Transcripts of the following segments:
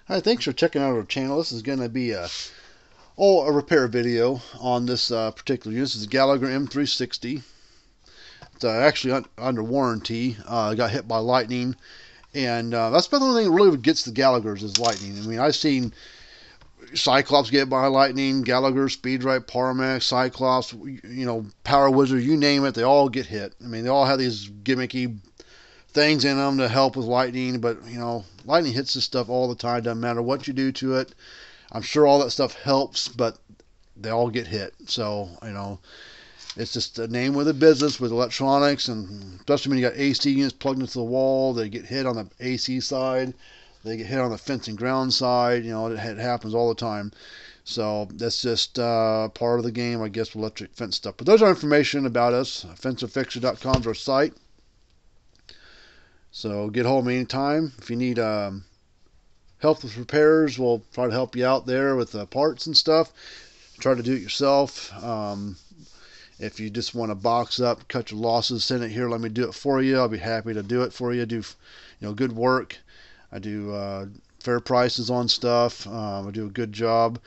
Hi, thanks for checking out our channel. This is going to be a repair video on this particular unit. This is Gallagher M360. It's actually under warranty. Got hit by lightning, and that's about the only thing that really gets the Gallaghers is lightning. I mean, I've seen Cyclops get hit by lightning, Gallagher, Speedrite, Parmak, Cyclops, Power Wizard, you name it, they all get hit. I mean, they all have these gimmicky things in them to help with lightning, but lightning hits this stuff all the time. Doesn't matter what you do to it. I'm sure all that stuff helps, but they all get hit. So it's just a name with a business with electronics, and especially when you got AC units plugged into the wall, they get hit on the AC side, they get hit on the fence and ground side. It happens all the time. So that's just part of the game, I guess, with electric fence stuff. But there's our information about us. FenceandFixture.com is our site. So get hold of me anytime. If you need help with repairs, we'll try to help you out there with parts and stuff. Try to do it yourself. If you just want to box up, cut your losses, send it here, let me do it for you. I'll be happy to do it for you. Do good work. I do fair prices on stuff. I do a good job.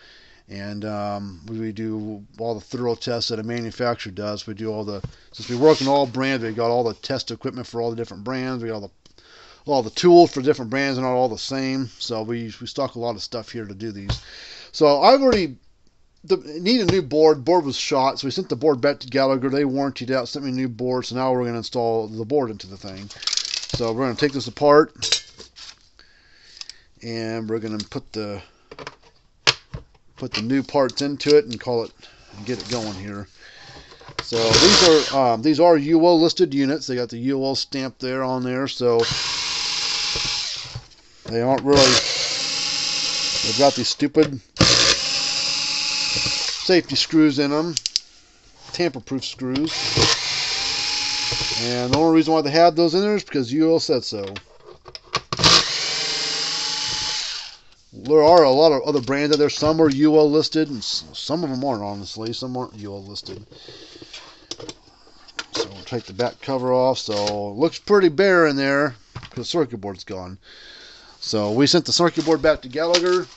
And we do all the thorough tests that a manufacturer does. We do since we work in all brands, we got all the test equipment for all the different brands. We got all the tools for different brands and not all the same. So we stock a lot of stuff here to do these. So I've already need a new board. Board was shot, so we sent the board back to Gallagher. They warrantied out, sent me a new board. So now we're going to install the board into the thing. So we're going to take this apart, and we're going to put the new parts into it and get it going here. So these are UL listed units. They got the UL stamp there on there, so they aren't really. They've got these stupid safety screws in them, tamper-proof screws, and the only reason why they have those in there is because UL said so. There are a lot of other brands out there. Some are UL listed, and some of them aren't, honestly. Some aren't UL listed. So we'll take the back cover off. So it looks pretty bare in there because the circuit board's gone. So we sent the circuit board back to Gallagher.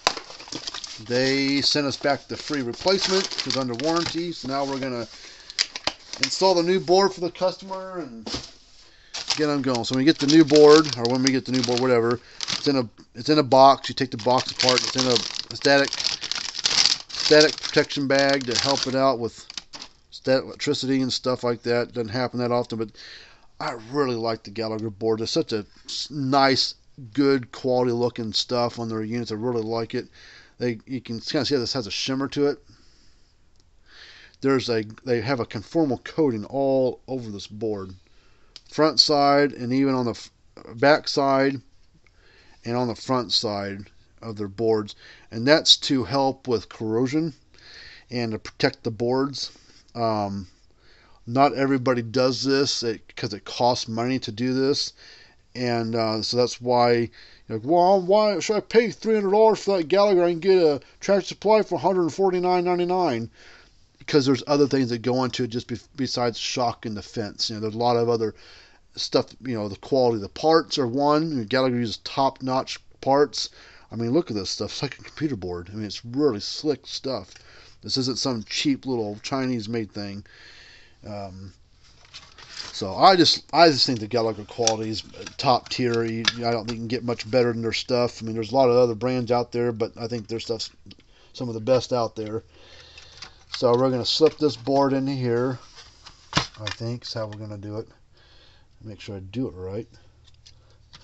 They sent us back the free replacement because under warranty. So now we're going to install the new board for the customer and get them going. So when we get the new board, whatever, it's in a box. You take the box apart. It's in a static protection bag to help it out with static electricity and stuff like that. Doesn't happen that often, but I really like the Gallagher board. It's such a nice, good quality looking stuff on their units. I really like it. You can kind of see how this has a shimmer to it. They have a conformal coating all over this board, front side and even on the back side and on the front side of their boards, and that's to help with corrosion and to protect the boards. Not everybody does this because it costs money to do this, and so that's why you're like, well, why should I pay $300 for that Gallagher? I can get a Tractor Supply for $149.99. Because there's other things that go into it just besides shock in the fence. There's a lot of other stuff. The quality of the parts are one. Gallagher uses top-notch parts. I mean, look at this stuff. It's like a computer board. I mean, it's really slick stuff. This isn't some cheap little Chinese-made thing. So I just think the Gallagher quality is top tier. I don't think you can get much better than their stuff. I mean, there's a lot of other brands out there, but I think their stuff's some of the best out there. So we're going to slip this board into here, I think is how we're going to do it. Make sure I do it right.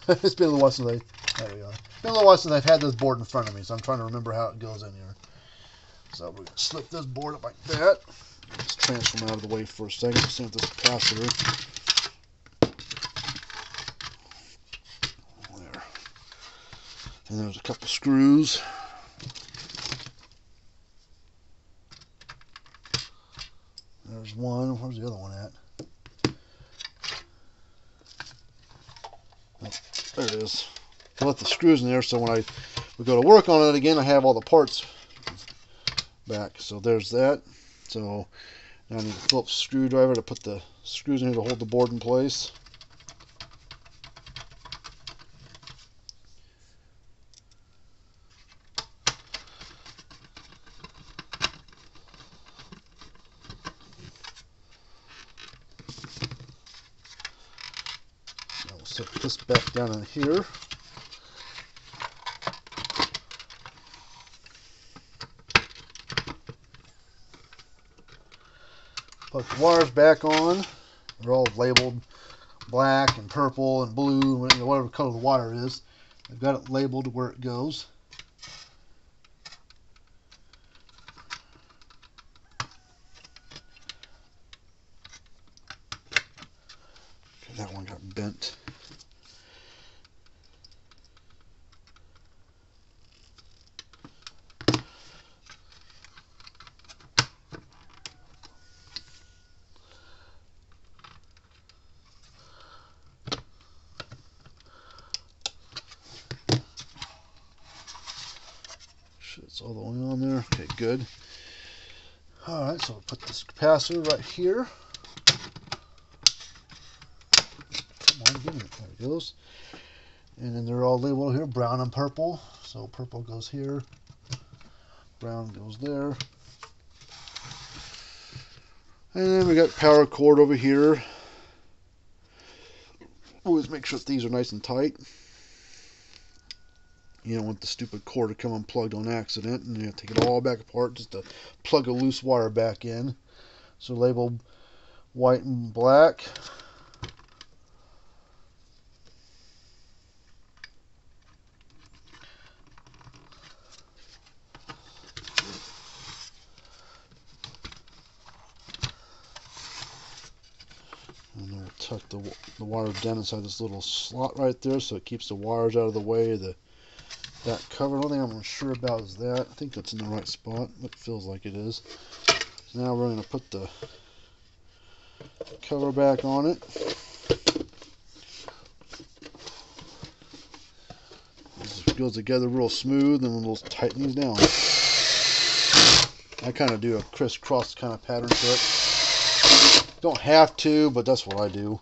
It's been a little while since there we are. It's been a little while since I've had this board in front of me, so I'm trying to remember how it goes in here. So we're going to slip this board up like that. Just transfer them out of the way for a second. See if this capacitor. There. And there's a couple screws. There's one. Where's the other one at? Oh, there it is. I left the screws in there, so when we go to work on it again, I have all the parts back. So there's that. So now I need a Phillips screwdriver to put the screws in here to hold the board in place. put this back down in here. Put the wires back on. They're all labeled black and purple and blue, whatever color the wire is. I've got it labeled where it goes. Okay, that one got bent. It's all the way on there. Okay, good. Alright, so I'll put this capacitor right here. Come on, give me it. There it goes. And then they're all labeled here, brown and purple. So purple goes here, brown goes there. And then we got power cord over here. Always make sure that these are nice and tight. You don't want the stupid cord to come unplugged on accident, and you have to take it all back apart just to plug a loose wire back in. So labeled white and black. And then we'll tuck the wire down inside this little slot right there, so it keeps the wires out of the way of that cover. The only thing I'm sure about is that. I think that's in the right spot. It feels like it is. So now we're going to put the cover back on it. This goes together real smooth, and we'll tighten these down. I kind of do a crisscross kind of pattern to it. Don't have to, but that's what I do.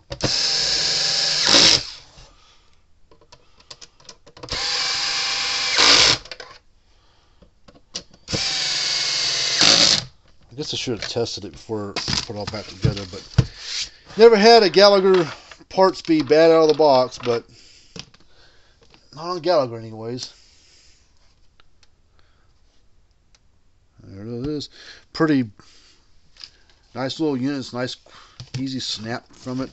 I guess I should have tested it before I put it all back together, but never had a Gallagher parts be bad out of the box, but not on Gallagher anyways. There it is. Pretty nice little units, nice easy snap from it.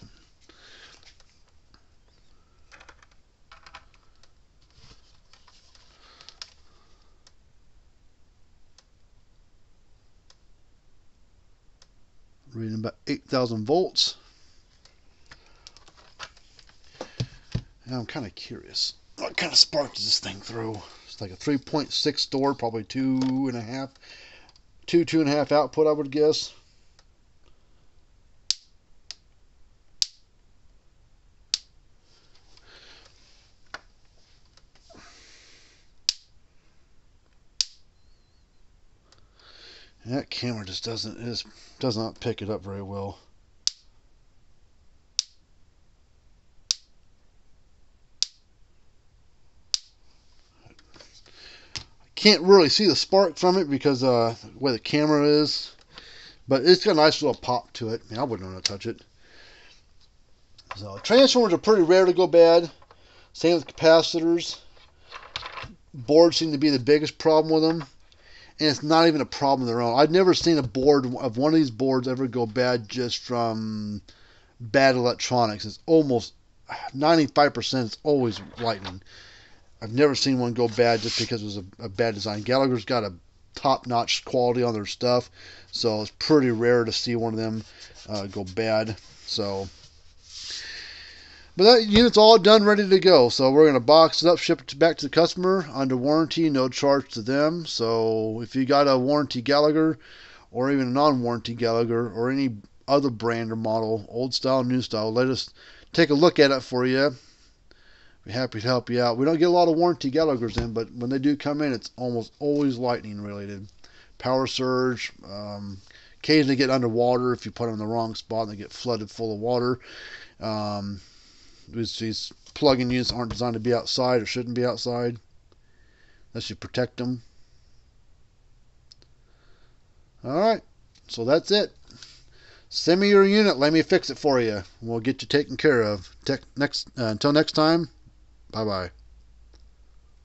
Reading about 8,000 volts. Now I'm kind of curious. What kind of spark does this thing throw? It's like a 3.6 store, probably 2.5 output, I would guess. And that camera just does not pick it up very well. Can't really see the spark from it because the way the camera is, but it's got a nice little pop to it. I mean, I wouldn't want to touch it. So transformers are pretty rare to go bad. Same with capacitors. Boards seem to be the biggest problem with them, and it's not even a problem of their own. I've never seen a board of one of these boards ever go bad just from bad electronics. It's almost 95%. It's always lightning. I've never seen one go bad just because it was a bad design. Gallagher's got a top-notch quality on their stuff, so it's pretty rare to see one of them go bad. So, but that unit's all done, ready to go. So we're going to box it up, ship it back to the customer under warranty, no charge to them. So if you got a warranty Gallagher, or even a non-warranty Gallagher, or any other brand or model, old style, new style, let us take a look at it for you. Be happy to help you out. We don't get a lot of warranty Gallaghers in, but when they do come in, it's almost always lightning related. Power surge, occasionally get underwater if you put them in the wrong spot and they get flooded full of water. These plug-in units aren't designed to be outside or shouldn't be outside unless you protect them. Alright, so that's it. Send me your unit. Let me fix it for you. We'll get you taken care of. Until next time, bye-bye.